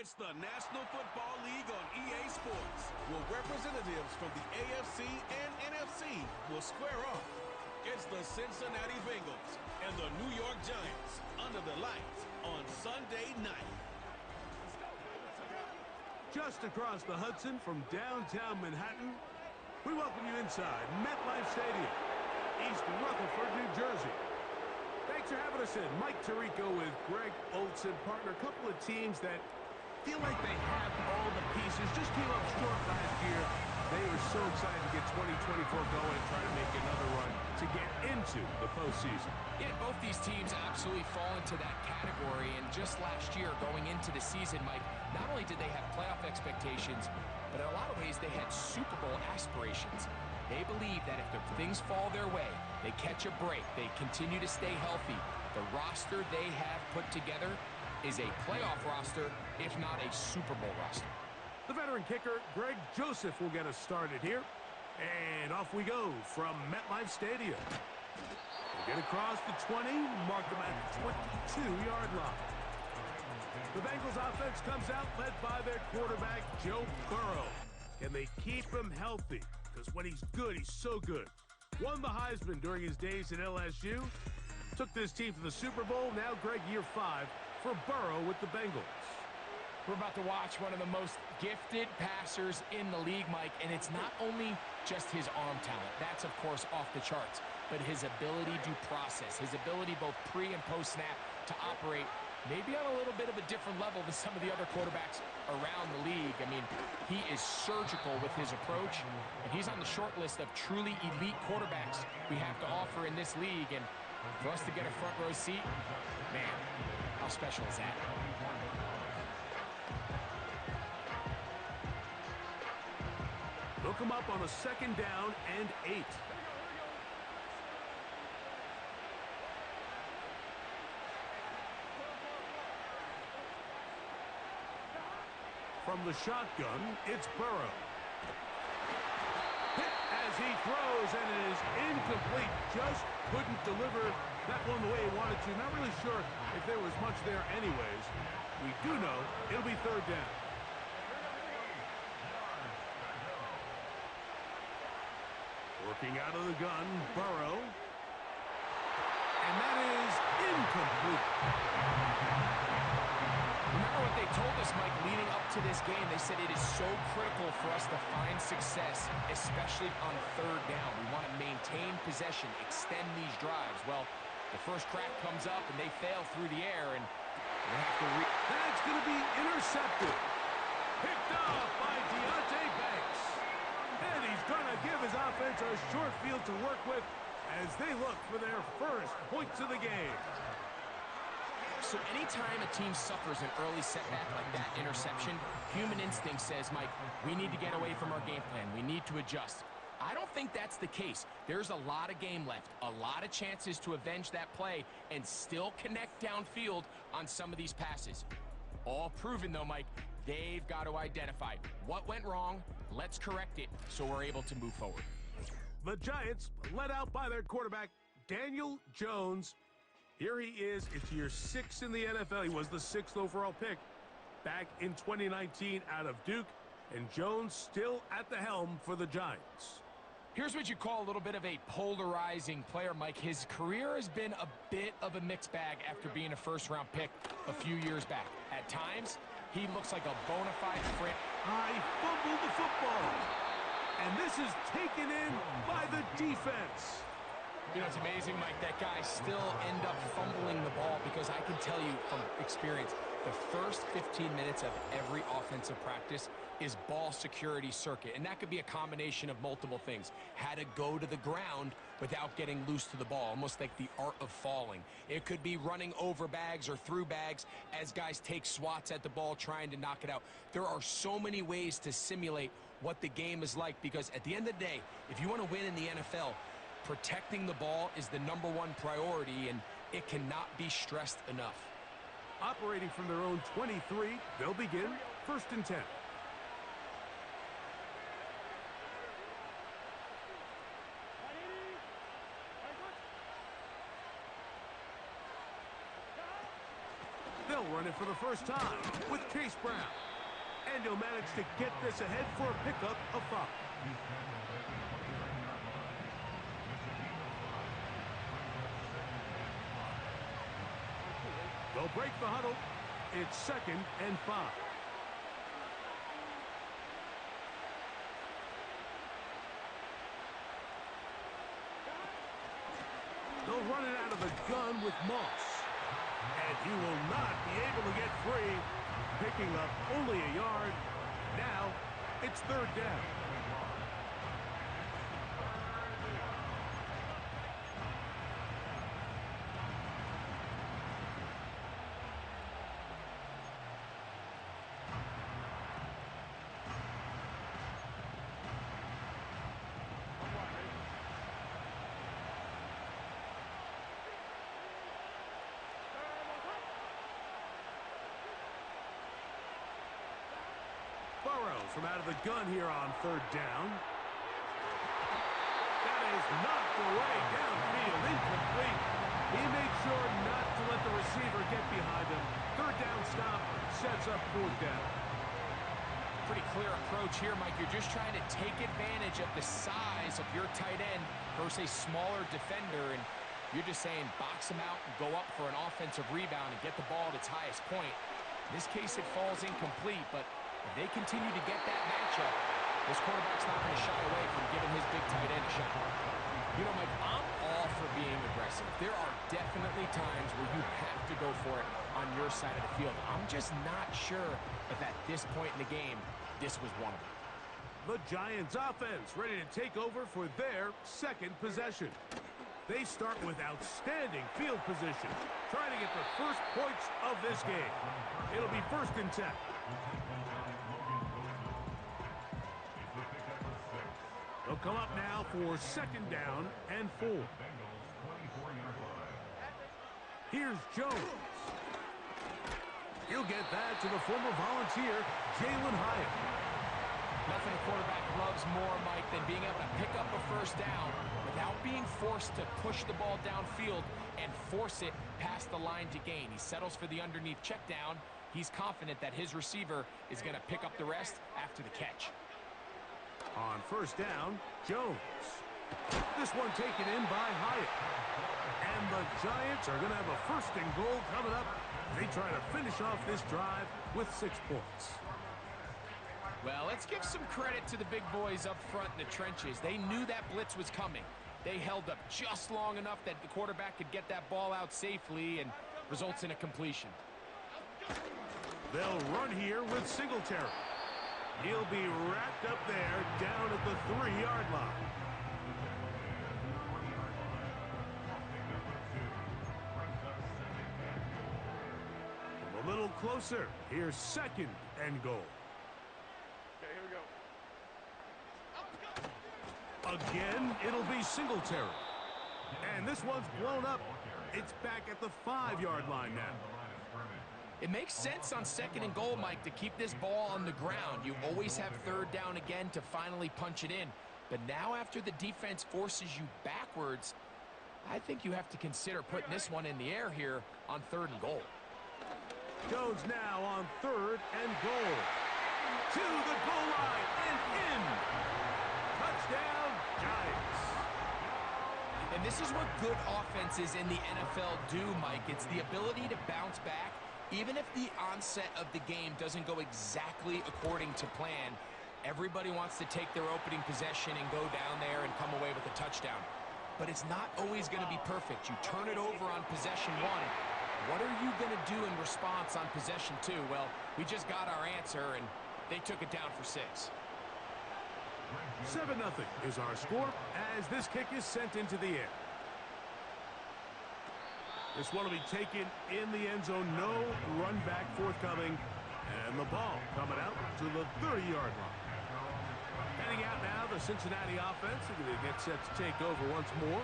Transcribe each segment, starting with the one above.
It's the National Football League on EA Sports, where representatives from the AFC and NFC will square off. It's the Cincinnati Bengals and the New York Giants under the lights on Sunday night. Just across the Hudson from downtown Manhattan, we welcome you inside MetLife Stadium, East Rutherford, New Jersey. Thanks for having us in. Mike Tirico with Greg Olson, partner. A couple of teams that feel like they have all the pieces, just came up short last year. They were so excited to get 2024 going and try to make another run to get into the postseason. Yeah, both these teams absolutely fall into that category. And just last year, going into the season, Mike, not only did they have playoff expectations, but in a lot of ways, they had Super Bowl aspirations. They believe that if things fall their way, they catch a break, they continue to stay healthy, the roster they have put together is a playoff roster, if not a Super Bowl roster. The veteran kicker, Greg Joseph, will get us started here. And off we go from MetLife Stadium. We'll get across the 20, mark them at the 22-yard line. The Bengals offense comes out led by their quarterback, Joe Burrow. Can they keep him healthy? Because when he's good, he's so good. Won the Heisman during his days at LSU. Took this team to the Super Bowl. Now, Greg, year 5 for Burrow with the Bengals. We're about to watch one of the most gifted passers in the league, Mike, and it's not only just his arm talent. That's, of course, off the charts, but his ability to process, his ability both pre- and post-snap to operate maybe on a little bit of a different level than some of the other quarterbacks around the league. I mean, he is surgical with his approach, and he's on the short list of truly elite quarterbacks we have to offer in this league. And for us to get a front row seat, man, how special is that? They'll come up on a 2nd down and 8. From the shotgun, it's Burrow. Hit as he throws, and it is incomplete. Just couldn't deliver that one the way he wanted to. Not really sure if there was much there anyways. We do know it'll be 3rd down. Working out of the gun, Burrow. And that is incomplete. Remember what they told us, Mike, leading up to this game. They said it is so critical for us to find success, especially on 3rd down. We want to maintain possession, extend these drives. Well, the first crack comes up, and they fail through the air, and they have to That's going to be intercepted. Picked off by Deontay Banks. And he's going to give his offense a short field to work with as they look for their first points of the game. So anytime a team suffers an early setback like that interception, human instinct says, Mike, we need to get away from our game plan. We need to adjust. I don't think that's the case. There's a lot of game left, a lot of chances to avenge that play and still connect downfield on some of these passes. All proven, though, Mike, they've got to identify what went wrong. Let's correct it so we're able to move forward. The Giants, led out by their quarterback, Daniel Jones. Here he is. It's year 6 in the NFL. He was the 6th overall pick back in 2019 out of Duke. And Jones still at the helm for the Giants. Here's what you call a little bit of a polarizing player, Mike. His career has been a bit of a mixed bag after being a first-round pick a few years back. At times, he looks like a bona fide friend. I fumbled the football. And this is taken in by the defense. You know, it's amazing, Mike, that guys still end up fumbling the ball because I can tell you from experience, the first 15 minutes of every offensive practice is ball security circuit. And that could be a combination of multiple things. How to go to the ground without getting loose to the ball, almost like the art of falling. It could be running over bags or through bags as guys take swats at the ball trying to knock it out. There are so many ways to simulate what the game is like because at the end of the day, if you want to win in the NFL, protecting the ball is the #1 priority, and it cannot be stressed enough. Operating from their own 23, they'll begin 1st and 10. They'll They'll run it for the first time with Case Brown. And he'll manage to get this ahead for a pickup of 5. They'll break the huddle. It's 2nd and 5. They'll run it out of the gun with Moss. And he will not be able to get free, picking up only a yard. Now, it's 3rd down. From out of the gun here on 3rd down. That is knocked away downfield, incomplete. He made sure not to let the receiver get behind him. 3rd down stop sets up 4th down. Pretty clear approach here, Mike. You're just trying to take advantage of the size of your tight end versus a smaller defender, and you're just saying box him out and go up for an offensive rebound and get the ball at its highest point. In this case, it falls incomplete, but if they continue to get that matchup, this quarterback's not going to shy away from giving his big tight end a shot. You know, Mike, I'm all for being aggressive. There are definitely times where you have to go for it on your side of the field. I'm just not sure if at this point in the game, this was one of them. The Giants offense ready to take over for their 2nd possession. They start with outstanding field position, trying to get the first points of this game. It'll be 1st and 10. They'll come up now for 2nd down and 4. Here's Jones. He'll get that to the former Volunteer, Jalin Hyatt. Nothing a quarterback loves more, Mike, than being able to pick up a 1st down without being forced to push the ball downfield and force it past the line to gain. He settles for the underneath check down. He's confident that his receiver is going to pick up the rest after the catch. On 1st down, Jones. This one taken in by Hyatt. And the Giants are going to have a 1st and goal coming up. They try to finish off this drive with 6 points. Well, let's give some credit to the big boys up front in the trenches. They knew that blitz was coming. They held up just long enough that the quarterback could get that ball out safely and results in a completion. They'll run here with Singletary. He'll be wrapped up there down at the 3-yard line. A little closer. Here's 2nd and goal. Okay, here we go. Again, it'll be Singletary. And this one's blown up. It's back at the 5-yard line now. It makes sense on 2nd and goal, Mike, to keep this ball on the ground. You always have 3rd down again to finally punch it in. But now after the defense forces you backwards, I think you have to consider putting this one in the air here on 3rd and goal. Jones now on 3rd and goal. To the goal line and in. Touchdown, Giants. And this is what good offenses in the NFL do, Mike. It's the ability to bounce back. Even if the onset of the game doesn't go exactly according to plan, everybody wants to take their opening possession and go down there and come away with a touchdown. But it's not always going to be perfect. You turn it over on possession 1. What are you going to do in response on possession 2? Well, we just got our answer, and they took it down for 6. 7-0 is our score as this kick is sent into the air. This one will be taken in the end zone. No run back forthcoming. And the ball coming out to the 30-yard line. Heading out now, the Cincinnati offense are going to get set to take over once more.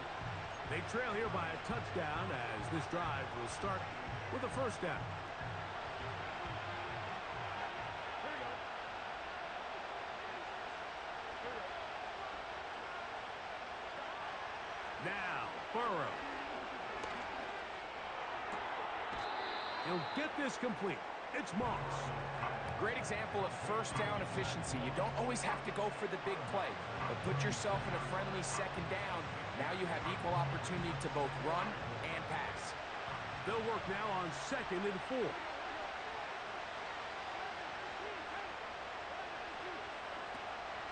They trail here by a touchdown as this drive will start with a 1st down. Now, Burrow. He'll get this complete. It's Moss. Great example of first down efficiency. You don't always have to go for the big play, but put yourself in a friendly second down. Now you have equal opportunity to both run and pass. They'll work now on 2nd and 4.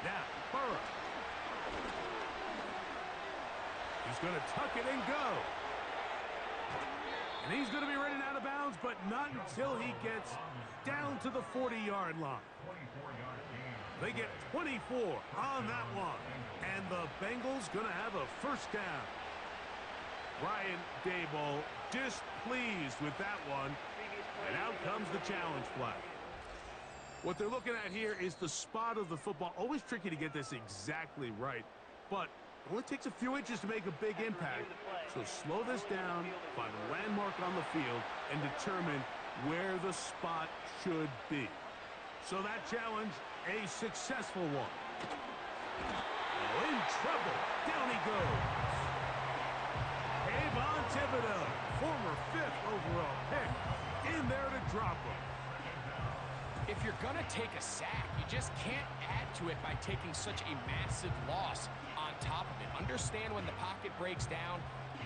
Now, Burrow. He's going to tuck it and go. And he's going to be running out of bounds, but not until he gets down to the 40-yard line. They get 24 on that one. And the Bengals going to have a first down. Brian Daboll displeased with that one. And out comes the challenge flag. What they're looking at here is the spot of the football. Always tricky to get this exactly right. But it only takes a few inches to make a big impact. So slow this down, find a landmark on the field, and determine where the spot should be. So that challenge, a successful one. Oh, in trouble. Down he goes. Avon Thibodeau, former 5th overall pick, in there to drop him. If you're going to take a sack, you just can't add to it by taking such a massive loss on top of it. Understand when the pocket breaks down,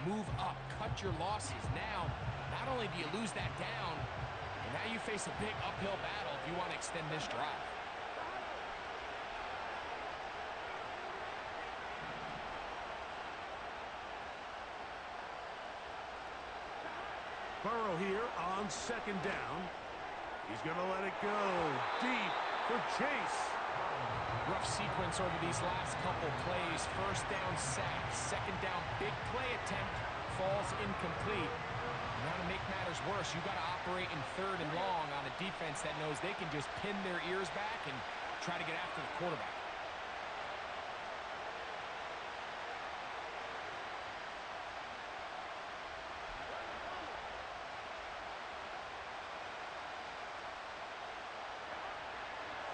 move up, cut your losses. Now, not only do you lose that down, but now you face a big uphill battle if you want to extend this drive. Burrow here on 2nd down. He's going to let it go deep for Chase. Rough sequence over these last couple plays. First down sack, 2nd down big play attempt, falls incomplete. Now to make matters worse, you got to operate in 3rd and long on a defense that knows they can just pin their ears back and try to get after the quarterback.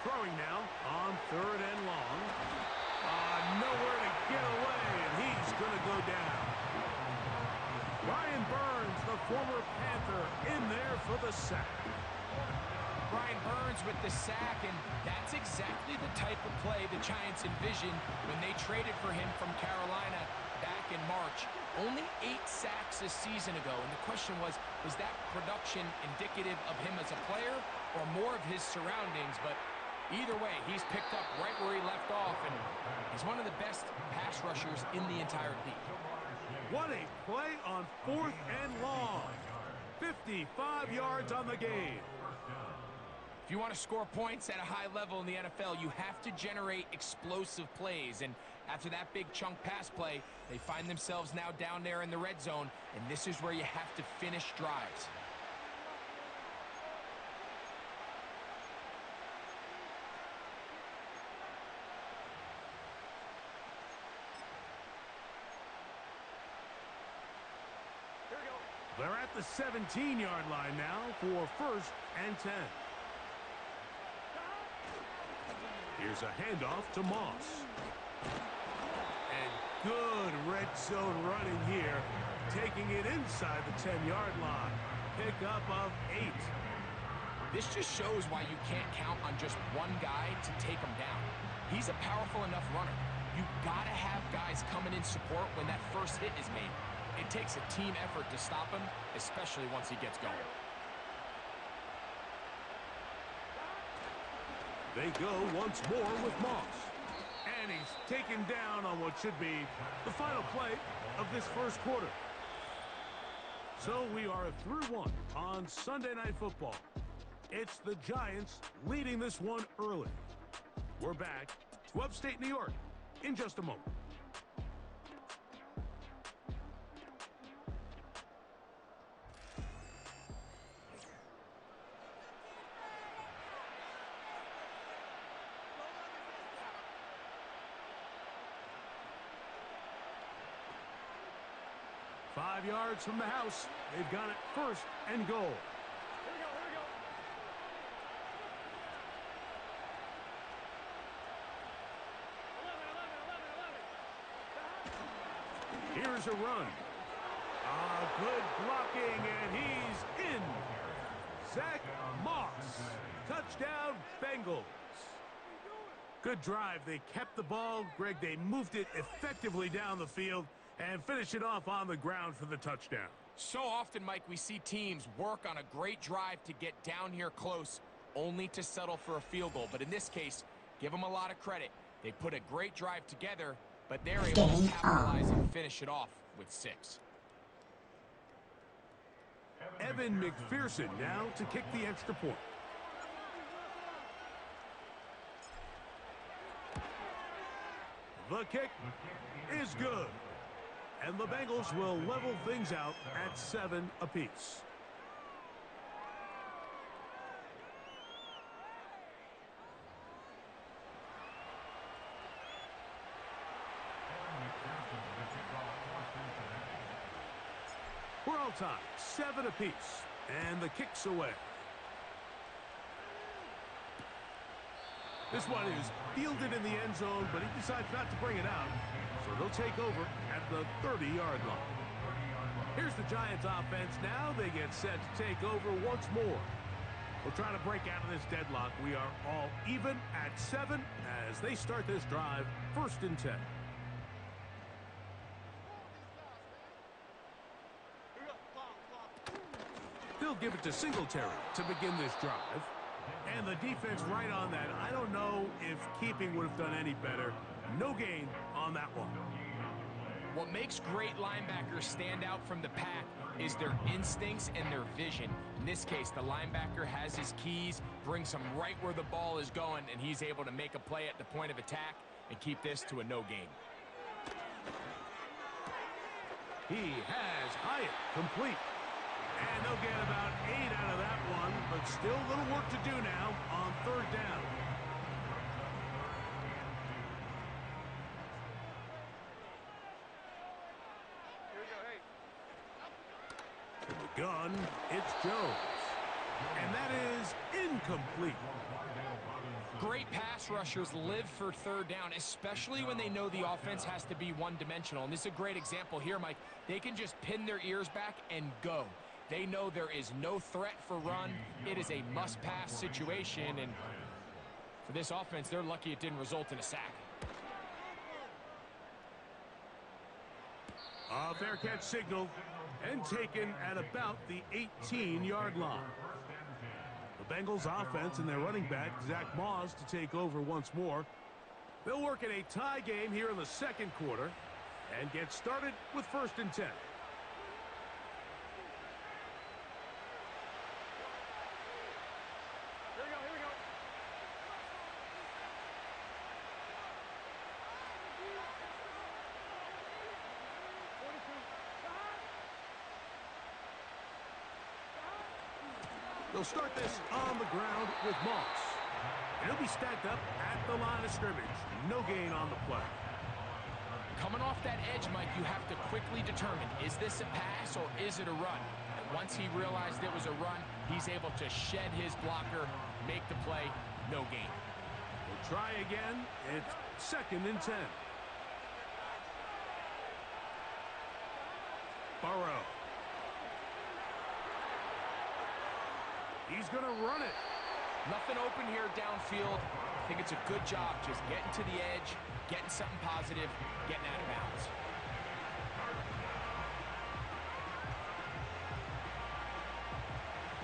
Throwing now on 3rd and long. Nowhere to get away, and he's going to go down. Brian Burns, the former Panther, in there for the sack. Brian Burns with the sack, and that's exactly the type of play the Giants envisioned when they traded for him from Carolina back in March. Only 8 sacks a season ago, and the question was that production indicative of him as a player or more of his surroundings? But either way, he's picked up right where he left off, and he's one of the best pass rushers in the entire league. What a play on 4th and long. 55 yards on the game. If you want to score points at a high level in the NFL, you have to generate explosive plays. And after that big chunk pass play, they find themselves now down there in the red zone, and this is where you have to finish drives. They're at the 17-yard line now for 1st and 10. Here's a handoff to Moss. And good red zone running here, taking it inside the 10-yard line. Pickup of 8. This just shows why you can't count on just one guy to take him down. He's a powerful enough runner. You've got to have guys coming in support when that first hit is made. It takes a team effort to stop him, especially once he gets going. They go once more with Moss. And he's taken down on what should be the final play of this first quarter. So we are through one on Sunday Night Football. It's the Giants leading this one early. We're back to upstate New York in just a moment. Five yards from the house. They've got it 1st and goal. Here's a run. Good blocking, and he's in. Zach Moss. Touchdown, Bengals. Good drive. They kept the ball. Greg, they moved it effectively down the field and finished it off on the ground for the touchdown. So often, Mike, we see teams work on a great drive to get down here close, only to settle for a field goal. But in this case, give them a lot of credit. They put a great drive together, but they're able to capitalize and finish it off with 6. Evan McPherson now to kick the extra point. The kick is good. And the Bengals will level things out at 7 apiece. We're all tied, 7 apiece, and the kick's away. This one is fielded in the end zone, but he decides not to bring it out. So they'll take over at the 30-yard line. Here's the Giants offense now. They get set to take over once more. We'll try to break out of this deadlock. We are all even at 7 as they start this drive, 1st and 10. They'll give it to Singletary to begin this drive. And the defense right on that. I don't know if keeping would have done any better. No gain on that one. What makes great linebackers stand out from the pack is their instincts and their vision. In this case, the linebacker has his keys, brings him right where the ball is going, and he's able to make a play at the point of attack and keep this to a no gain. He has Hyatt complete. And they'll get about 8 out of that one, but still a little work to do now on 3rd down. Here we go, hey. In the gun, it's Jones. And that is incomplete. Great pass rushers live for 3rd down, especially when they know the offense has to be one-dimensional. And this is a great example here, Mike. They can just pin their ears back and go. They know there is no threat for run. It is a must-pass situation, and for this offense, they're lucky it didn't result in a sack. A fair catch signal and taken at about the 18-yard line. The Bengals offense and their running back, Zach Moss, to take over once more. They'll work in a tie game here in the 2nd quarter and get started with 1st and 10. Here we go. They'll start this on the ground with Moss. And he'll be stacked up at the line of scrimmage. No gain on the play. Coming off that edge, Mike, you have to quickly determine, is this a pass or is it a run? And once he realized it was a run, he's able to shed his blocker, make the play, no gain. We'll try again. It's 2nd and 10. Burrow. He's going to run it. Nothing open here downfield. I think it's a good job just getting to the edge, getting something positive, getting out of bounds.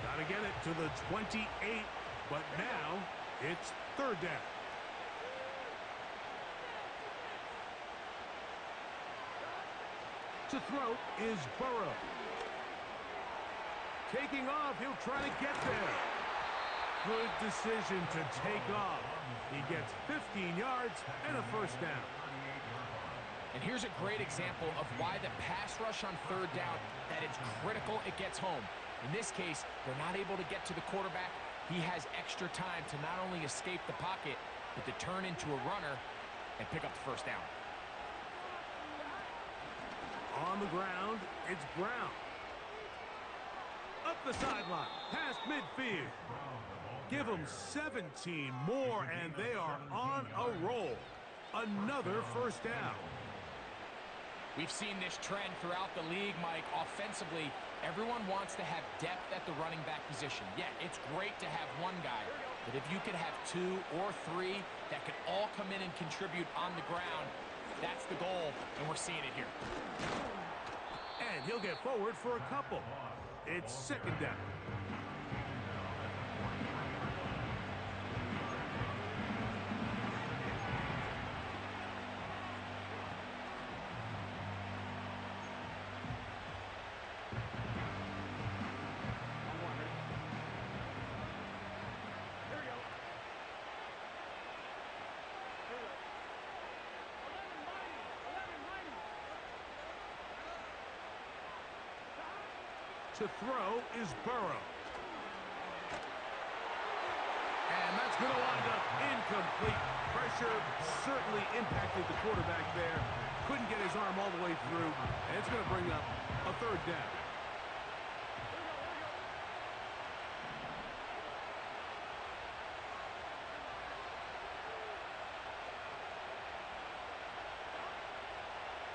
Got to get it to the 28, but now it's 3rd down. To throw is Burrow. Taking off, he'll try to get there. Good decision to take off. He gets 15 yards and a 1st down. And here's a great example of why the pass rush on 3rd down, that it's critical it gets home. In this case, they're not able to get to the quarterback. He has extra time to not only escape the pocket, but to turn into a runner and pick up the 1st down. On the ground, it's Brown. Up the sideline, past midfield. Give them 17 more, and they are on a roll. Another 1st down. We've seen this trend throughout the league, Mike. Offensively, everyone wants to have depth at the running back position. Yeah, it's great to have one guy, but if you could have two or three that could all come in and contribute on the ground, that's the goal, and we're seeing it here. And he'll get forward for a couple. It's second down. To throw is Burrow. And that's going to wind up incomplete. Pressure certainly impacted the quarterback there. Couldn't get his arm all the way through. And it's going to bring up a third down.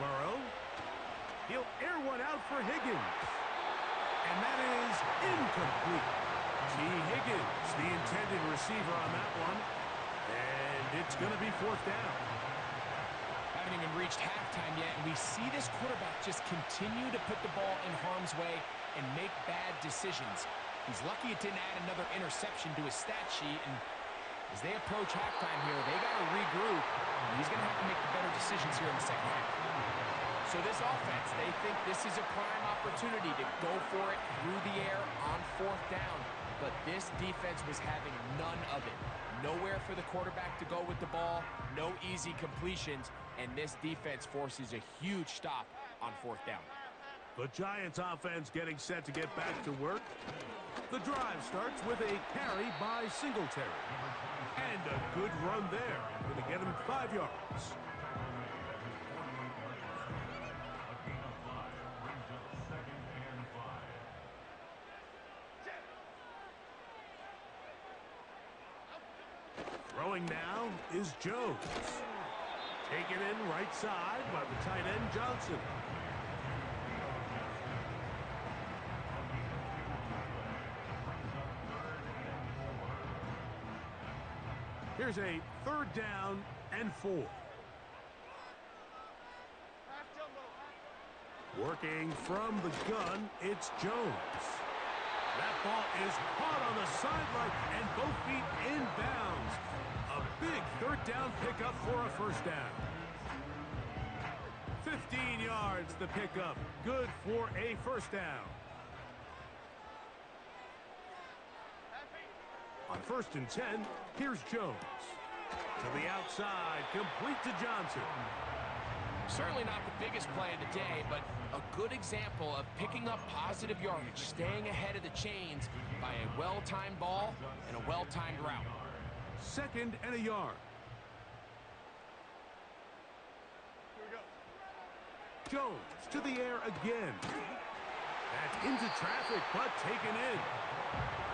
Burrow. He'll air one out for Higgins. And that is incomplete. T. Higgins, the intended receiver on that one. And it's going to be fourth down. Haven't even reached halftime yet, and we see this quarterback just continue to put the ball in harm's way and make bad decisions. He's lucky it didn't add another interception to his stat sheet, and as they approach halftime here, they got to regroup. And he's going to have to make the better decisions here in the second half. So this offense, they think this is a prime opportunity to go for it through the air on fourth down. But this defense was having none of it. Nowhere for the quarterback to go with the ball, no easy completions, and this defense forces a huge stop on fourth down. The Giants offense getting set to get back to work. The drive starts with a carry by Singletary. And a good run there. Going to get him 5 yards. Throwing now is Jones. Taken in right side by the tight end Johnson. Here's a third down and 4. Working from the gun, it's Jones. That ball is caught on the sideline and both feet inbounds. A big third down pickup for a first down. 15 yards the pickup. Good for a first down. On 1st and 10, here's Jones. To the outside, complete to Johnson. Certainly not the biggest play of the day, but a good example of picking up positive yardage, staying ahead of the chains by a well-timed ball and a well-timed route. 2nd and a yard. Jones to the air again. That's into traffic, but taken in.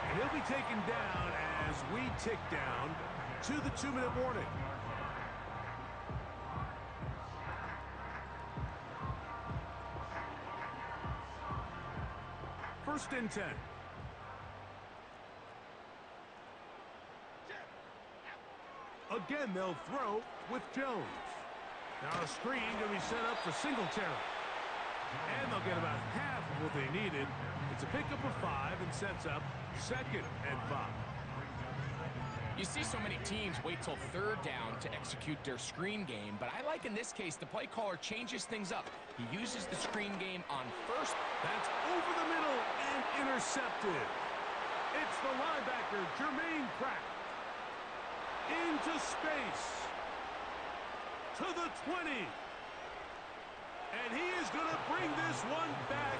And he'll be taken down as we tick down to the 2-minute warning. First and 10. Again, they'll throw with Jones. Now a screen going to be set up for Singletary. And they'll get about half of what they needed. It's a pickup of 5 and sets up 2nd and 5. You see so many teams wait till 3rd down to execute their screen game, but I like in this case the play caller changes things up. He uses the screen game on 1st. That's over the middle and intercepted. It's the linebacker, Jermaine Pratt. Into space. To the 20. And he is going to bring this one back.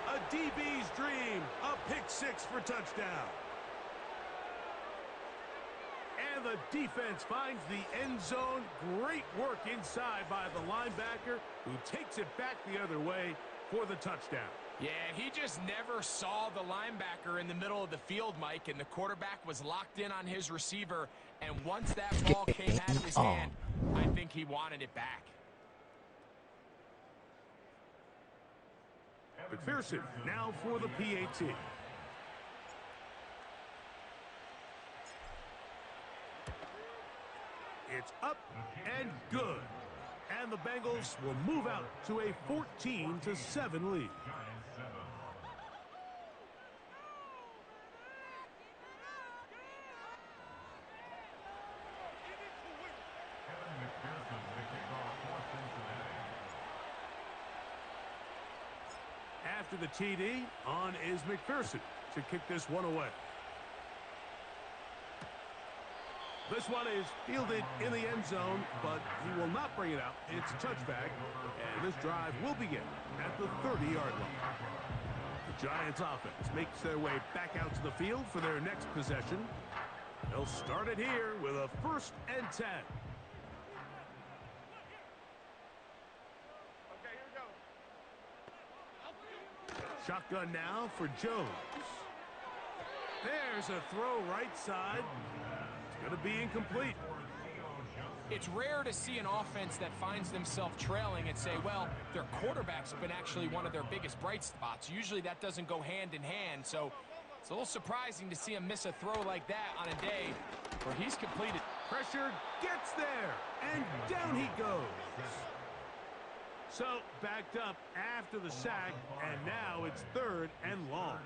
A DB's dream. A pick 6 for touchdown. And the defense finds the end zone. Great work inside by the linebacker, who takes it back the other way for the touchdown. Yeah, he just never saw the linebacker in the middle of the field, Mike, and the quarterback was locked in on his receiver. And once that ball came out of his hand, I think he wanted it back. McPherson now for the PAT. It's up and good. And the Bengals will move out to a 14-7 lead. After the TD, on is McPherson to kick this one away. This one is fielded in the end zone, but he will not bring it out. It's a touchback, and this drive will begin at the 30-yard line. The Giants offense makes their way back out to the field for their next possession. They'll start it here with a 1st and 10. Okay, here we go. Shotgun now for Jones. There's a throw right side. Going to be incomplete. It's rare to see an offense that finds themselves trailing and say, well, their quarterback's been actually one of their biggest bright spots. Usually that doesn't go hand in hand, so it's a little surprising to see him miss a throw like that on a day where he's completed. Pressure gets there, and down he goes. So backed up after the sack, and now it's 3rd and long.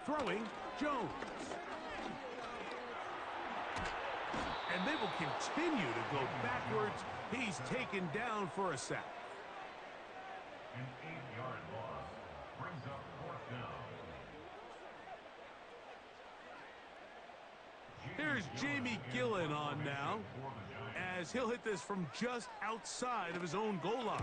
Throwing, Jones. And they will continue to go backwards. He's taken down for a sack. An 8-yard loss brings up 4th down. Here's Jamie Gillen on now, as he'll hit this from just outside of his own goal line.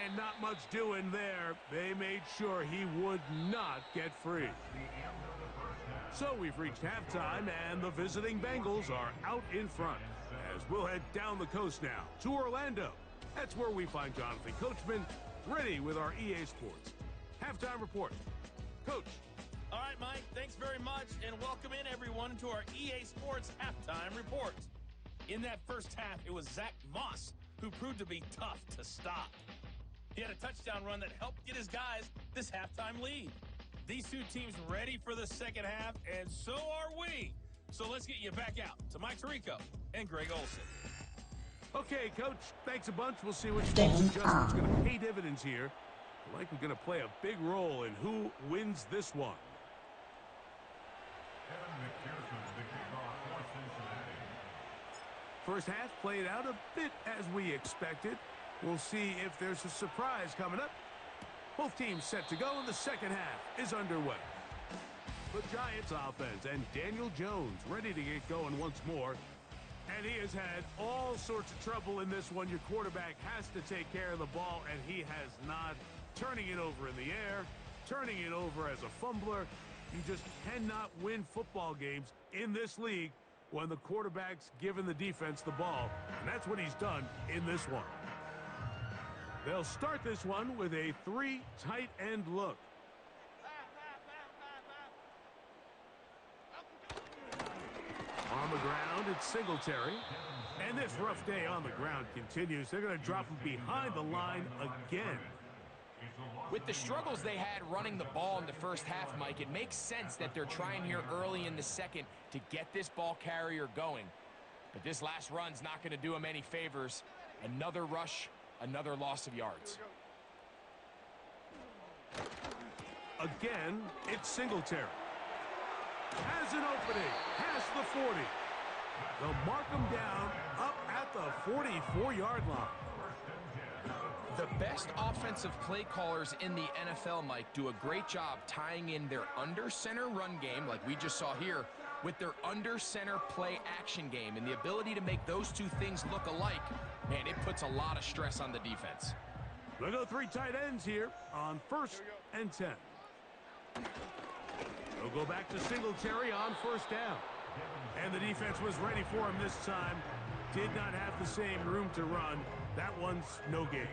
And not much doing there. They made sure he would not get free. So we've reached halftime, and the visiting Bengals are out in front. As we'll head down the coast now to Orlando. That's where we find Jonathan Coachman, ready with our EA Sports halftime report. Coach. All right, Mike, thanks very much, and welcome in everyone to our EA Sports halftime report. In that first half, it was Zach Moss who proved to be tough to stop. He had a touchdown run that helped get his guys this halftime lead. These two teams ready for the second half, and so are we. So let's get you back out to Mike Tirico and Greg Olson. Okay, Coach, thanks a bunch. We'll see which adjustment's going to pay dividends here. Likely going to play a big role in who wins this one. First half played out a bit as we expected. We'll see if there's a surprise coming up. Both teams set to go, and the second half is underway. The Giants offense and Daniel Jones ready to get going once more. And he has had all sorts of trouble in this one. Your quarterback has to take care of the ball, and he has not. Turning it over in the air, turning it over as a fumbler. You just cannot win football games in this league when the quarterback's giving the defense the ball. And that's what he's done in this one. They'll start this one with a 3 tight end look. On the ground, it's Singletary. And this rough day on the ground continues. They're going to drop him behind the line again. With the struggles they had running the ball in the first half, Mike, it makes sense that they're trying here early in the second to get this ball carrier going. But this last run's not going to do him any favors. Another rush, another loss of yards. Again, it's Singletary. Has an opening, past the 40. They'll mark him down up at the 44-yard line. The best offensive play callers in the NFL, Mike, do a great job tying in their under-center run game, like we just saw here, with their under-center play action game. And the ability to make those two things look alike, man, it puts a lot of stress on the defense. They'll go 3 tight ends here on 1st and 10. They'll go back to Singletary on 1st down. And the defense was ready for him this time. Did not have the same room to run. That one's no gain.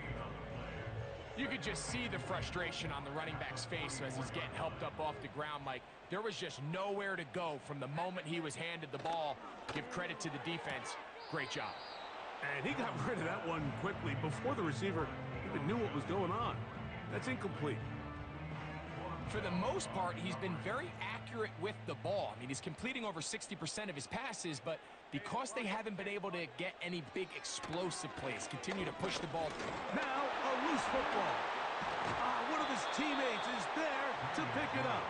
You could just see the frustration on the running back's face as he's getting helped up off the ground, Mike. There was just nowhere to go from the moment he was handed the ball. Give credit to the defense. Great job. And he got rid of that one quickly before the receiver even knew what was going on. That's incomplete. For the most part, he's been very accurate with the ball. I mean, he's completing over 60% of his passes, but because they haven't been able to get any big explosive plays, continue to push the ball. Now, a loose football. One of his teammates is there to pick it up.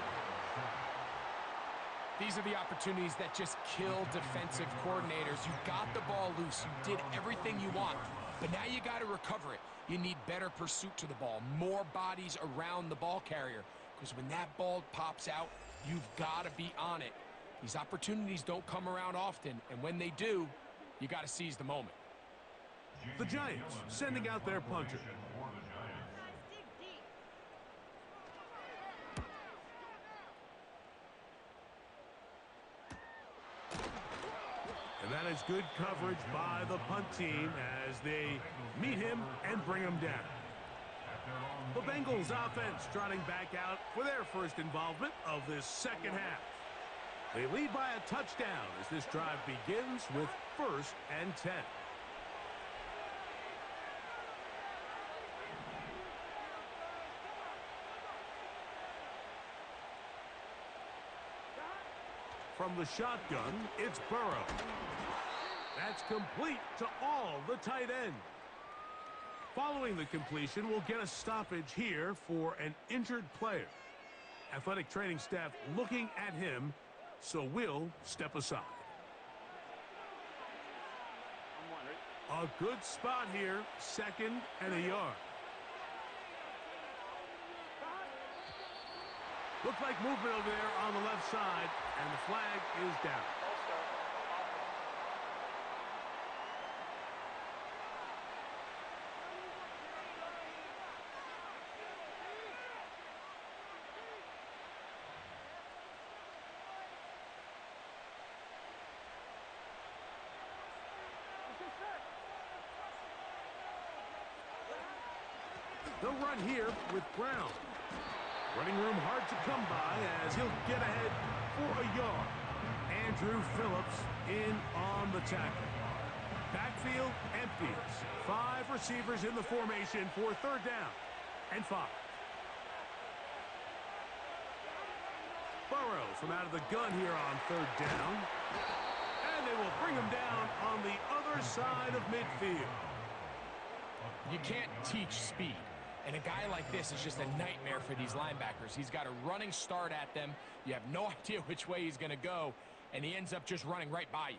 These are the opportunities that just kill defensive coordinators. You got the ball loose. You did everything you want, but now you got to recover it. You need better pursuit to the ball, more bodies around the ball carrier, because when that ball pops out, you've got to be on it. These opportunities don't come around often, and when they do, you got to seize the moment. The Giants sending out their punter. And that is good coverage by the punt team as they meet him and bring him down. The Bengals offense trotting back out for their first involvement of this second half. They lead by a touchdown as this drive begins with 1st and 10. From the shotgun, it's Burrow. That's complete to all the tight end. Following the completion, we'll get a stoppage here for an injured player. Athletic training staff looking at him, so we'll step aside. A good spot here, 2nd and a yard. Looked like movement over there on the left side, and the flag is down. They'll run here with Brown. Running room hard to come by as he'll get ahead for a yard. Andrew Phillips in on the tackle. Backfield empties. 5 receivers in the formation for 3rd down and 5. Burrow from out of the gun here on 3rd down. And they will bring him down on the other side of midfield. You can't teach speed. And a guy like this is just a nightmare for these linebackers. He's got a running start at them. You have no idea which way he's going to go, and he ends up just running right by you.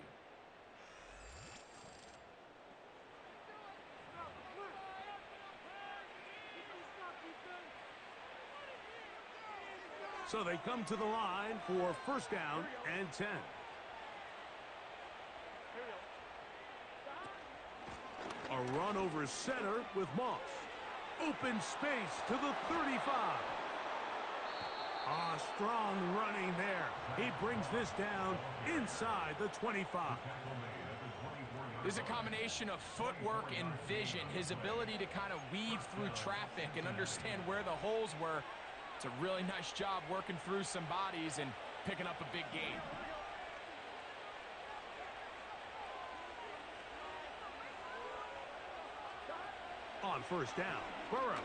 So they come to the line for 1st down and 10. A run over center with Moss. Open space to the 35. Strong running there. He brings this down inside the 25. There's a combination of footwork and vision, his ability to kind of weave through traffic and understand where the holes were. It's a really nice job working through some bodies and picking up a big gain. On 1st down, Burrow.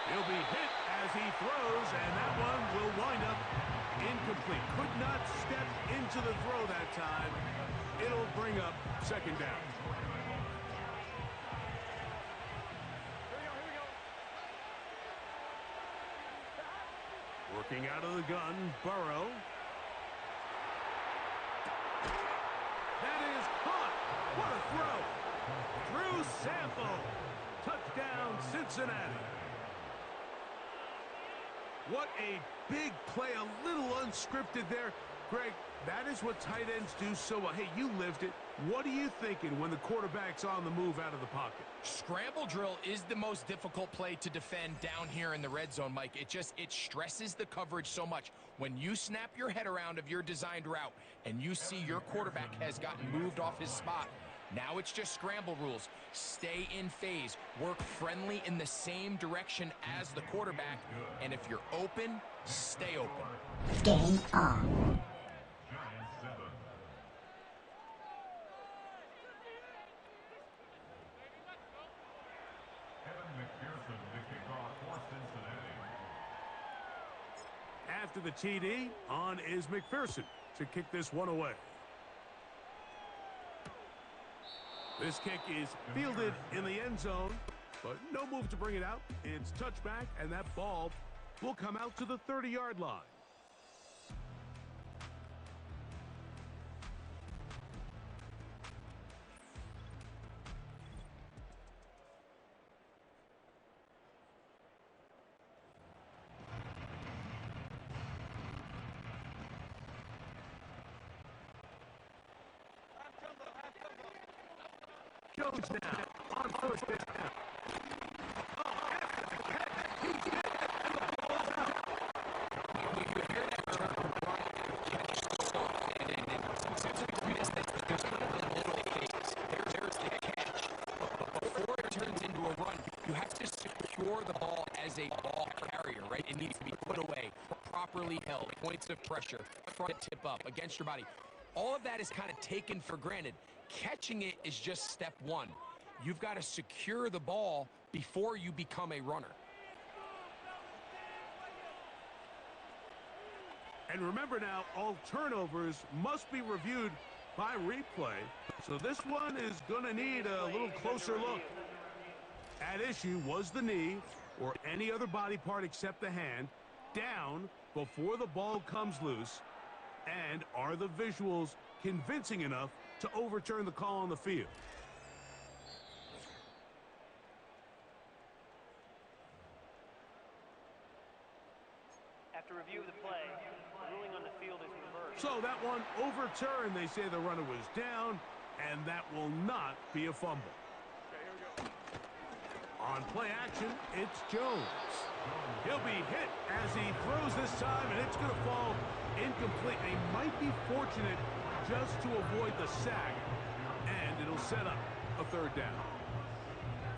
He'll be hit as he throws, and that one will wind up incomplete. Could not step into the throw that time. It'll bring up 2nd down. Working out of the gun, Burrow. That is caught. What a throw. Drew Sample. Touchdown, Cincinnati. What a big play. A little unscripted there. Greg, that is what tight ends do so well. Hey, you lived it. What are you thinking when the quarterback's on the move out of the pocket? Scramble drill is the most difficult play to defend down here in the red zone, Mike. It stresses the coverage so much. When you snap your head around of your designed route and you see your quarterback has gotten moved off his spot, now it's just scramble rules. Stay in phase. Work friendly in the same direction as the quarterback. And if you're open, stay open. Game on. Giants 7. Evan McPherson to kick off for Cincinnati. After the TD, on is McPherson to kick this one away. This kick is fielded in the end zone, but no move to bring it out. It's touchback, and that ball will come out to the 30-yard line. Jones now on first down. Before it turns into a run, you have to secure the ball as a ball carrier, right? It needs to be put away, properly held, points of pressure, front tip up, against your body. All of that is kind of taken for granted. Catching it is just step one. You've got to secure the ball before you become a runner. And remember now, all turnovers must be reviewed by replay. So this one is going to need a little closer look. At issue was the knee or any other body part except the hand down before the ball comes loose. And are the visuals convincing enough to overturn the call on the field? After review of the play, the ruling on the field is reversed. So that one overturned. They say the runner was down, and that will not be a fumble. On play action, it's Jones. He'll be hit as he throws this time, and it's going to fall incomplete. They might be fortunate just to avoid the sack, and it'll set up a third down.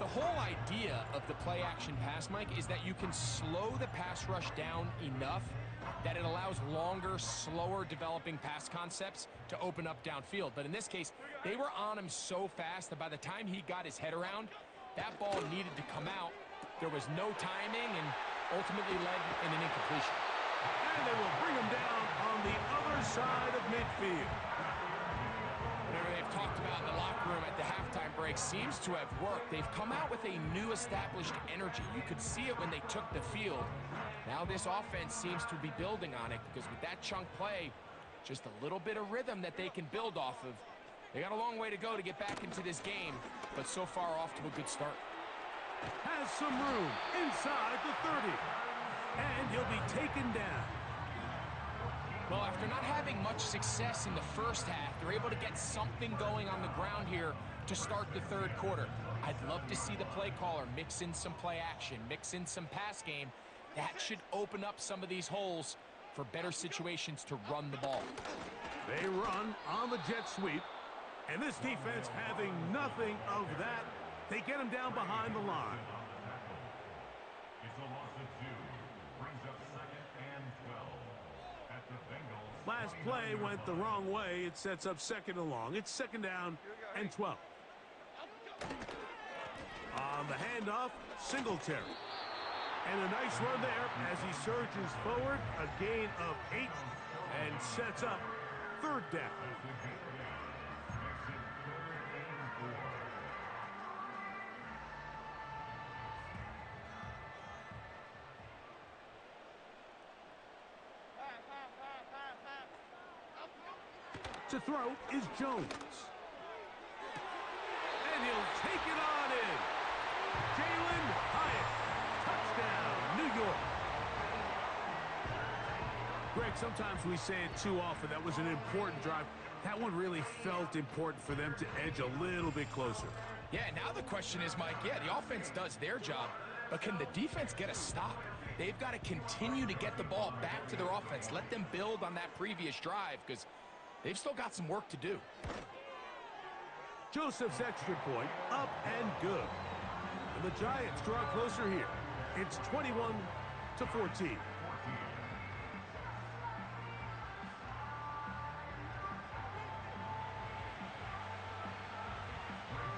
The whole idea of the play action pass, Mike, is that you can slow the pass rush down enough that it allows longer, slower developing pass concepts to open up downfield. But in this case, they were on him so fast that by the time he got his head around, that ball needed to come out. There was no timing and ultimately led in an incompletion. And they will bring him down on the other side of midfield. Whatever they've talked about in the locker room at the halftime break seems to have worked. They've come out with a new established energy. You could see it when they took the field. Now this offense seems to be building on it because with that chunk play, just a little bit of rhythm that they can build off of. They got a long way to go to get back into this game, but so far off to a good start. Has some room inside the 30. And he'll be taken down. Well, after not having much success in the first half, they're able to get something going on the ground here to start the third quarter. I'd love to see the play caller mix in some play action, mix in some pass game. That should open up some of these holes for better situations to run the ball. They run on the jet sweep. And this defense having nothing of that, they get him down behind the line. It's a loss of 2. Brings up 2nd and 12. At the Bengals. Last play went the wrong way. It sets up 2nd and long. It's 2nd down and 12. On the handoff, Singletary. And a nice run there as he surges forward. A gain of 8 and sets up 3rd down. To throw is Jones. And he'll take it on in. Jalen Hyatt. Touchdown, New York. Greg, Sometimes we say it too often. That was an important drive. That one really felt important for them to edge a little bit closer. Yeah, now the question is, Mike, yeah, the offense does their job, but can the defense get a stop? They've got to continue to get the ball back to their offense. Let them build on that previous drive because they've still got some work to do. Joseph's extra point, up and good. And the Giants draw closer here. It's 21-14.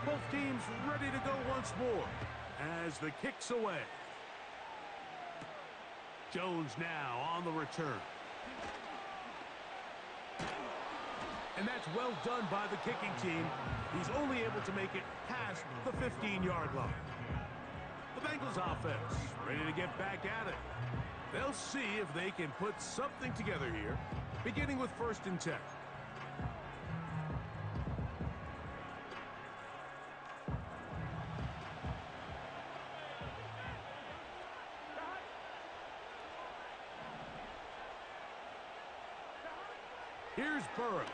Both teams ready to go once more as the kick's away. Jones now on the return. And that's well done by the kicking team. He's only able to make it past the 15-yard line. The Bengals offense ready to get back at it. They'll see if they can put something together here, beginning with 1st and 10. Here's Burrow. A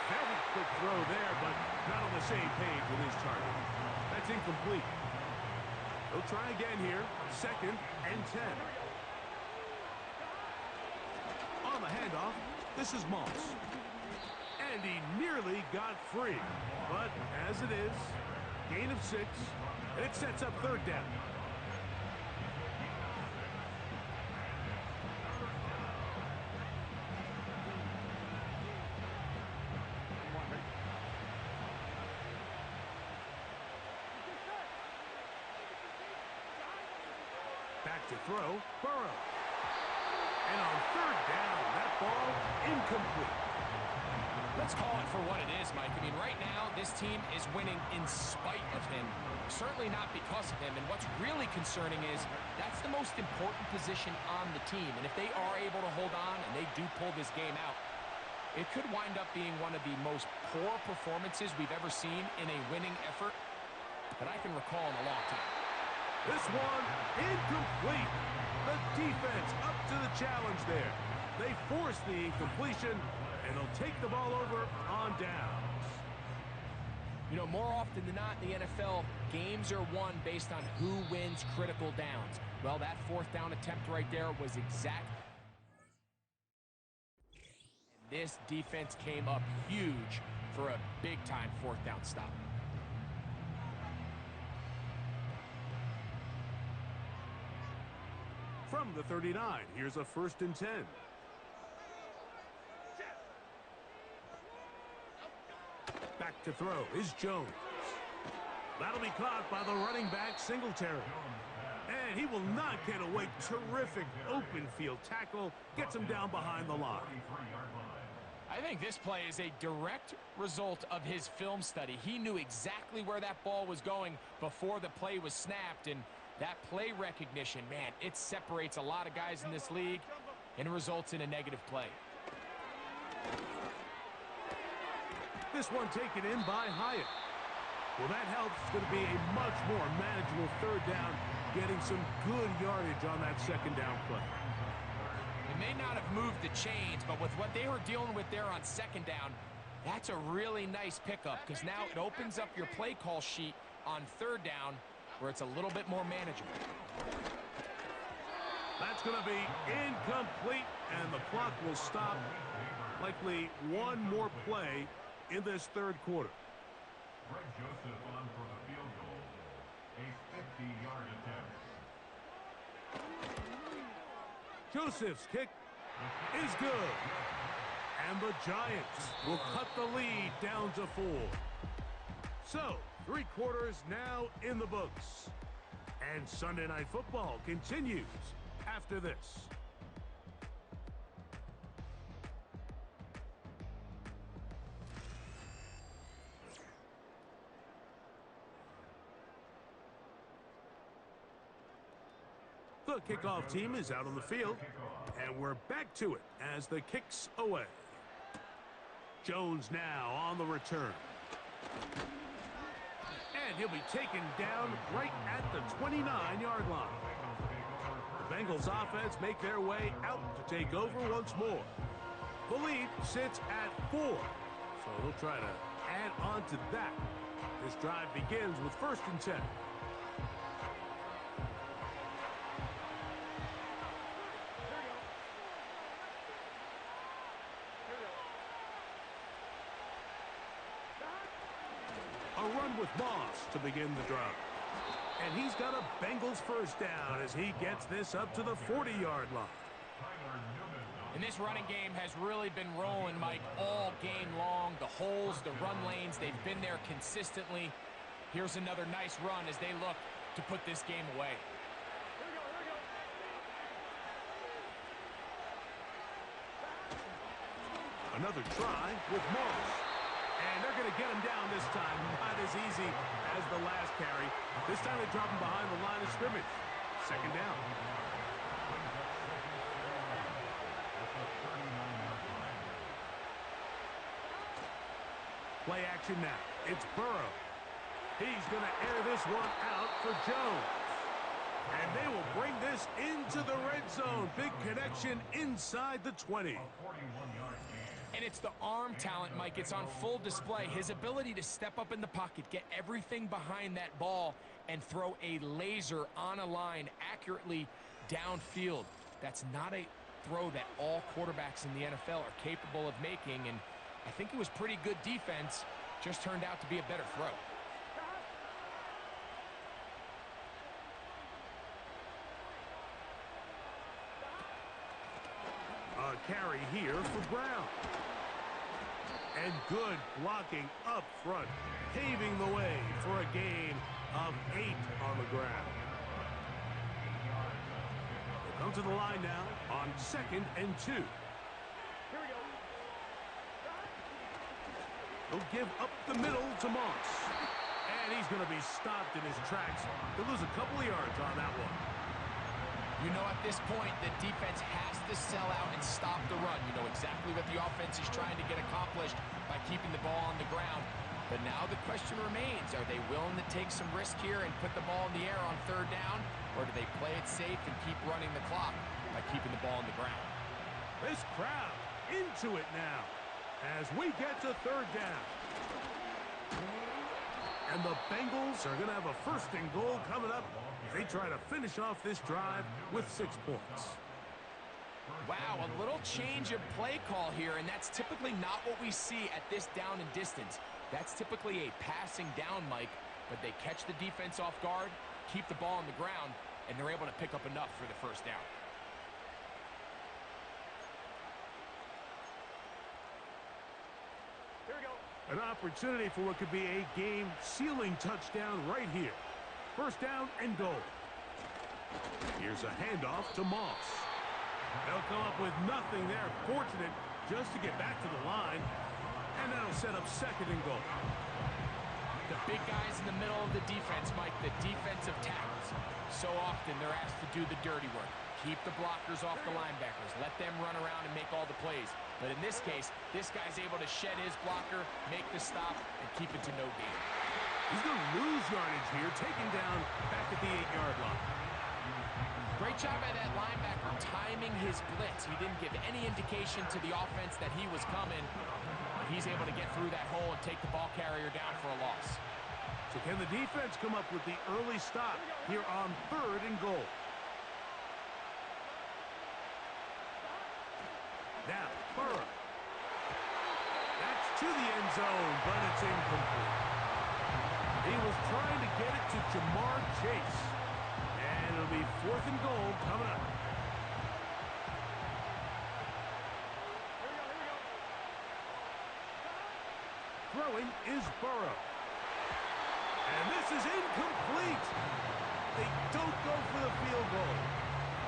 very quick throw there, but not on the same page with his target. That's incomplete. They'll try again here. 2nd and 10. On the handoff, this is Moss. And he nearly got free. But as it is, gain of 6, and it sets up 3rd down. Back to throw, Burrow. And on 3rd down, that ball incomplete. Let's call it for what it is, Mike. I mean, right now, this team is winning in spite of him. Certainly not because of him. And what's really concerning is that's the most important position on the team. And if they are able to hold on and they do pull this game out, it could wind up being one of the most poor performances we've ever seen in a winning effort that I can recall in a long time. This one incomplete. The defense up to the challenge there. They force the incompletion, and they'll take the ball over on downs. You know, more often than not in the NFL, games are won based on who wins critical downs. Well, that 4th down attempt right there was exact. This defense came up huge for a big-time 4th down stop. From the 39, here's a 1st and 10. Back to throw is Jones. That'll be caught by the running back, Singletary. And he will not get away. Terrific open field tackle. Gets him down behind the line. I think this play is a direct result of his film study. He knew exactly where that ball was going before the play was snapped, and that play recognition, man, it separates a lot of guys in this league and results in a negative play. This one taken in by Hyatt. Well, that helps. It's going to be a much more manageable 3rd down, getting some good yardage on that 2nd down play. It may not have moved the chains, but with what they were dealing with there on 2nd down, that's a really nice pickup because now it opens up your play call sheet on 3rd down where it's a little bit more manageable. That's going to be incomplete, and the clock will stop. Likely one more play in this 3rd quarter. Greg Joseph on for the field goal. A 50-yard attempt. Joseph's kick is good. And the Giants will cut the lead down to 4. So, 3 quarters now in the books. And Sunday Night Football continues after this. The kickoff team is out on the field, and we're back to it as the kick's away. Jones now on the return. And he'll be taken down right at the 29-yard line. Bengals offense make their way out to take over once more. The lead sits at 4, so they'll try to add on to that. This drive begins with 1st and 10. A run with Moss to begin the drive. And he's got a Bengals first down as he gets this up to the 40-yard line. And this running game has really been rolling, Mike, all game long. The holes, the run lanes, they've been there consistently. Here's another nice run as they look to put this game away. Another try with Moss. And they're going to get him down this time. Not as easy as the last carry. This time they drop him behind the line of scrimmage. 2nd down. Play action now. It's Burrow. He's going to air this one out for Jones. And they will bring this into the red zone. Big connection inside the 20. And it's the arm talent, Mike. It's on full display. His ability to step up in the pocket, get everything behind that ball, and throw a laser on a line accurately downfield. That's not a throw that all quarterbacks in the NFL are capable of making, and I think it was pretty good defense. Just turned out to be a better throw. A carry here for Brown. And good blocking up front, paving the way for a gain of 8 on the ground. They'll come to the line now on 2nd and 2. He'll give up the middle to Moss. And he's going to be stopped in his tracks. He'll lose a couple of yards on that one. You know, at this point, the defense has to sell out and stop the run. You know exactly what the offense is trying to get accomplished by keeping the ball on the ground. But now the question remains, are they willing to take some risk here and put the ball in the air on 3rd down? Or do they play it safe and keep running the clock by keeping the ball on the ground? This crowd into it now as we get to 3rd down. And the Bengals are going to have a 1st and goal coming up. They try to finish off this drive with 6 points. Wow, a little change of play call here, and that's typically not what we see at this down and distance. That's typically a passing down, Mike, but they catch the defense off guard, keep the ball on the ground, and they're able to pick up enough for the 1st down. Here we go. An opportunity for what could be a game-sealing touchdown right here. 1st down and goal. Here's a handoff to Moss. They'll come up with nothing there. Fortunate just to get back to the line. And that'll set up 2nd and goal. The big guys in the middle of the defense, Mike, the defensive tackles. So often they're asked to do the dirty work. Keep the blockers off the linebackers. Let them run around and make all the plays. But in this case, this guy's able to shed his blocker, make the stop, and keep it to no gain. He's going to lose yardage here, taken down back at the 8-yard line. Great job by that linebacker timing his blitz. He didn't give any indication to the offense that he was coming. But he's able to get through that hole and take the ball carrier down for a loss. So can the defense come up with the early stop here on 3rd and goal? Now, Burrow. That's to the end zone, but it's incomplete. He was trying to get it to Jamar Chase. And it'll be 4th and goal coming up. Throwing is Burrow. And this is incomplete. They don't go for the field goal.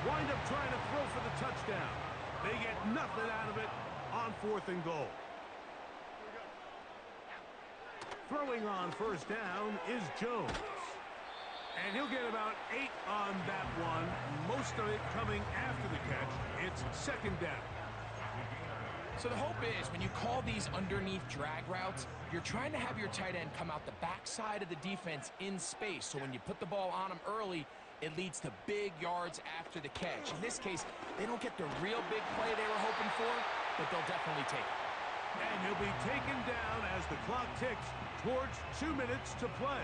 Wind up trying to throw for the touchdown. They get nothing out of it on 4th and goal. Throwing on 1st down is Jones. And he'll get about 8 on that one. Most of it coming after the catch. It's 2nd down. So the hope is when you call these underneath drag routes, you're trying to have your tight end come out the backside of the defense in space. So when you put the ball on him early, it leads to big yards after the catch. In this case, they don't get the real big play they were hoping for, but they'll definitely take it. And he'll be taken down as the clock ticks towards 2 minutes to play.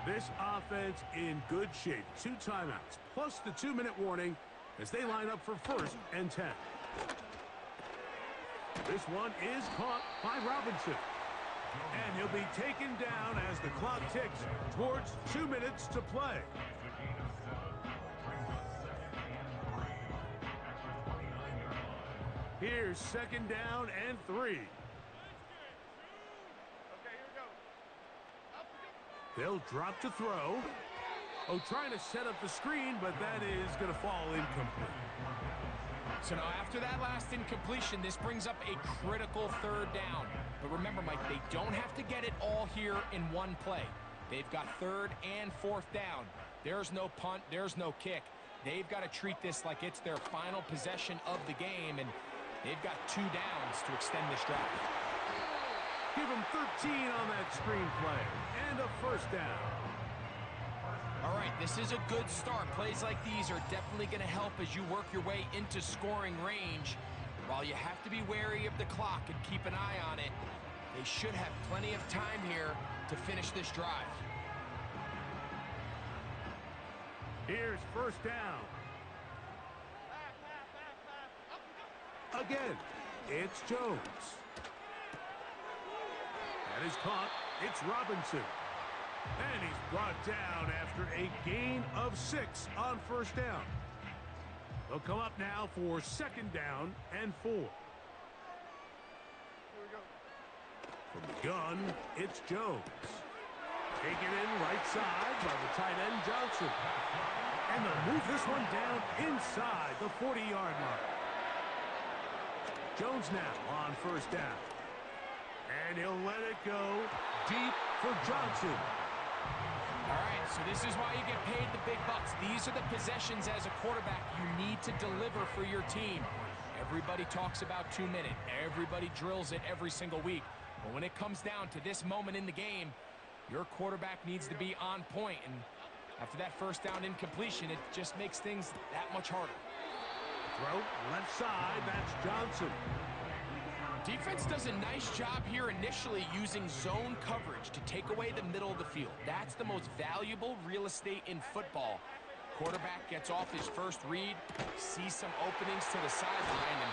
This offense in good shape. 2 timeouts, plus the 2-minute warning as they line up for 1st and 10. This one is caught by Robinson. And he'll be taken down as the clock ticks towards 2 minutes to play. Here's 2nd down and 3. They'll drop to throw. Oh, trying to set up the screen, but that is going to fall incomplete. So now after that last incompletion, this brings up a critical 3rd down. But remember, Mike, they don't have to get it all here in one play. They've got 3rd and 4th down. There's no punt. There's no kick. They've got to treat this like it's their final possession of the game, and they've got 2 downs to extend this drive. Give him 13 on that screenplay and a 1st down. All right, this is a good start. Plays like these are definitely going to help as you work your way into scoring range. While you have to be wary of the clock and keep an eye on it, they should have plenty of time here to finish this drive. Here's 1st down. Again, it's Jones. That is caught. It's Robinson. And he's brought down after a gain of 6 on 1st down. They'll come up now for 2nd down and 4. From the gun, it's Jones. Taken in right side by the tight end Johnson. And they'll move this one down inside the 40-yard line. Jones now on 1st down. And he'll let it go deep for Johnson. All right, so this is why you get paid the big bucks. These are the possessions as a quarterback you need to deliver for your team. Everybody talks about 2-minute. Everybody drills it every single week. But when it comes down to this moment in the game, your quarterback needs to be on point. And after that 1st down incompletion, it just makes things that much harder. Throw left side, that's Johnson. Defense does a nice job here initially using zone coverage to take away the middle of the field. That's the most valuable real estate in football. Quarterback gets off his first read, sees some openings to the sideline, and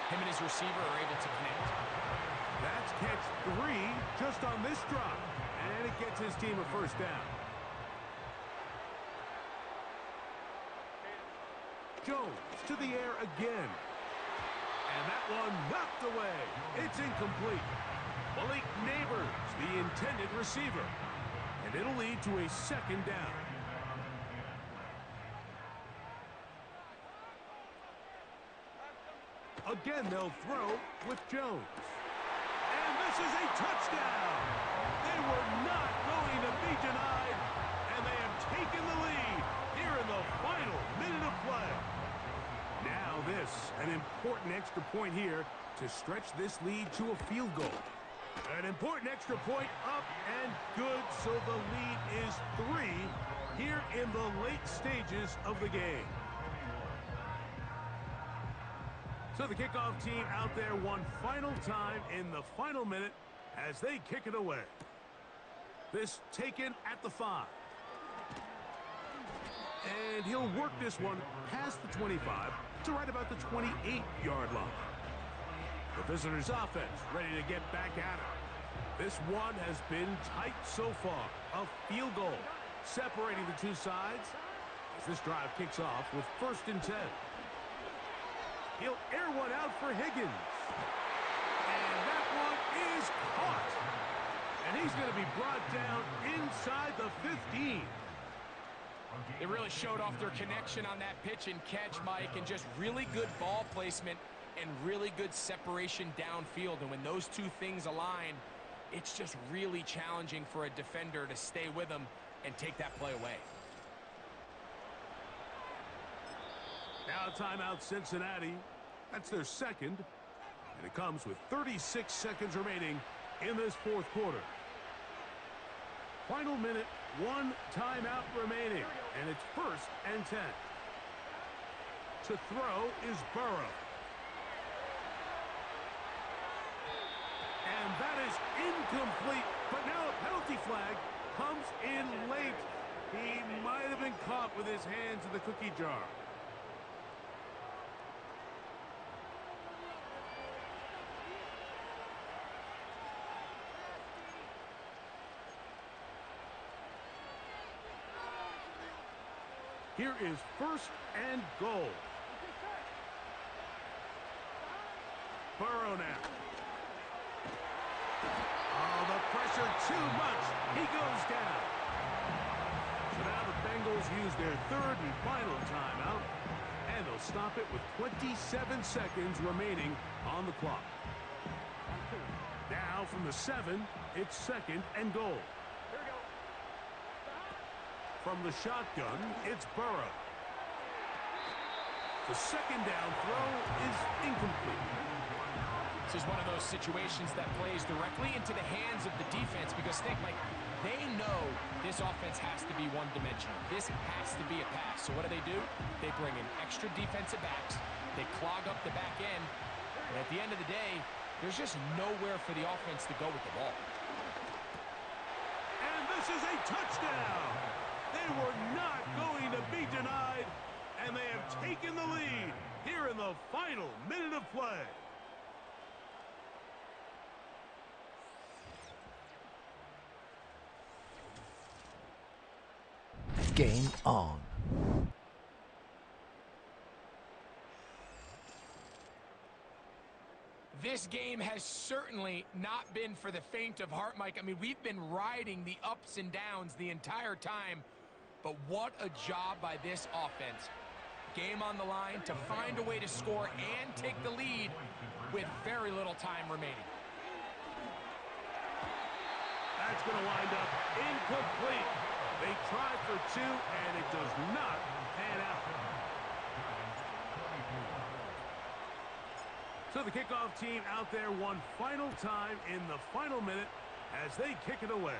him and his receiver are able to connect. That's catch 3 just on this drive, and it gets his team a 1st down. Jones to the air again. And that one knocked away. It's incomplete. Malik Neighbors, the intended receiver. And it'll lead to a 2nd down. Again, they'll throw with Jones. And this is a touchdown. They were not going to be denied. And they have taken the lead here in the final minute of play. Now this, an important extra point here to stretch this lead to a field goal. An important extra point up and good, so the lead is 3 here in the late stages of the game. So the kickoff team out there one final time in the final minute as they kick it away. This taken at the 5. And he'll work this one past the 25 to right about the 28-yard line. The visitors' offense ready to get back at it. This one has been tight so far. A field goal separating the 2 sides as this drive kicks off with 1st and 10. He'll air one out for Higgins. And that one is caught. And he's going to be brought down inside the 15. They really showed off their connection on that pitch and catch, Mike, and just really good ball placement and really good separation downfield. And when those 2 things align, it's just really challenging for a defender to stay with them and take that play away. Now timeout Cincinnati. That's their 2nd. And it comes with 36 seconds remaining in this fourth quarter. Final minute, 1 timeout remaining, and it's 1st and 10. To throw is Burrow. And that is incomplete, but now a penalty flag comes in late. He might have been caught with his hands in the cookie jar. Here is 1st and goal. Burrow now. Oh, the pressure too much. He goes down. So now the Bengals use their 3rd and final timeout, and they'll stop it with 27 seconds remaining on the clock. Now from the 7, it's 2nd and goal. From the shotgun, it's Burrow. The 2nd down throw is incomplete. This is one of those situations that plays directly into the hands of the defense because they know this offense has to be one-dimensional. This has to be a pass. So what do? They bring in extra defensive backs. They clog up the back end. And at the end of the day, there's just nowhere for the offense to go with the ball. And this is a touchdown. They were not going to be denied, and they have taken the lead here in the final minute of play. Game on. This game has certainly not been for the faint of heart, Mike. I mean, we've been riding the ups and downs the entire time, but what a job by this offense. Game on the line to find a way to score and take the lead with very little time remaining. That's going to wind up incomplete. They tried for 2, and it does not pan out. So the kickoff team out there one final time in the final minute as they kick it away.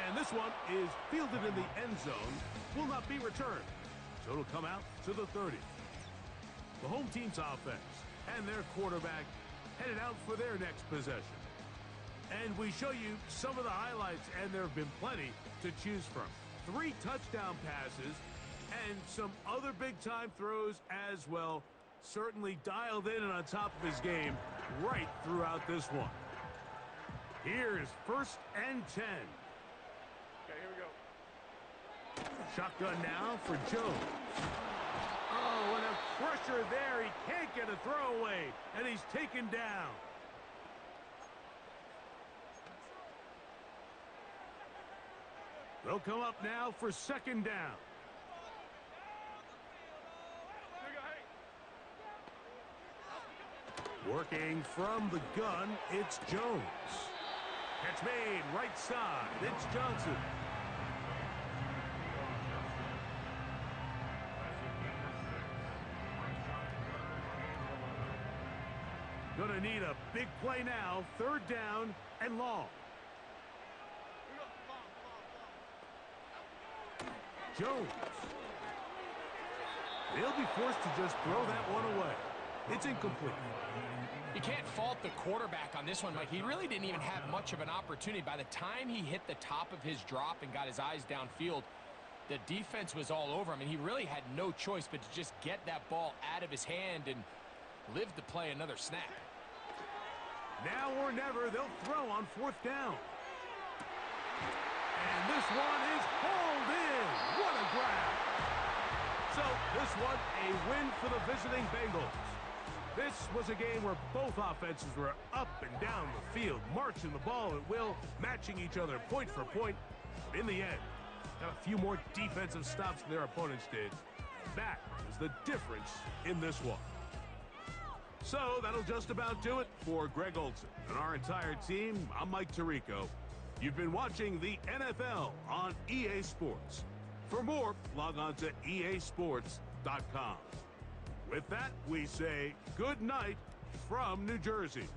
And this one is fielded in the end zone, will not be returned. So it'll come out to the 30. The home team's offense and their quarterback headed out for their next possession. And we show you some of the highlights, and there have been plenty to choose from. 3 touchdown passes and some other big-time throws as well. Certainly dialed in and on top of his game right throughout this one. Here is 1st and 10. Okay, here we go. Shotgun now for Jones. Oh, and a pressure there. He can't get a throwaway, and he's taken down. They'll come up now for 2nd down. Working from the gun, it's Jones. Catch made, right side, it's Johnson. Gonna need a big play now, 3rd down and long. Jones. They'll be forced to just throw that one away. It's incomplete. You can't fault the quarterback on this one, Mike. He really didn't even have much of an opportunity. By the time he hit the top of his drop and got his eyes downfield, the defense was all over him, and he really had no choice but to just get that ball out of his hand and live to play another snap. Now or never, they'll throw on 4th down. And this one is hauled in. What a grab. So this one, a win for the visiting Bengals. This was a game where both offenses were up and down the field, marching the ball at will, matching each other point for point. But in the end, got a few more defensive stops than their opponents did. That is the difference in this one. So that'll just about do it for Greg Olson and our entire team. I'm Mike Tirico. You've been watching the NFL on EA Sports. For more, log on to easports.com. With that, we say good night from New Jersey.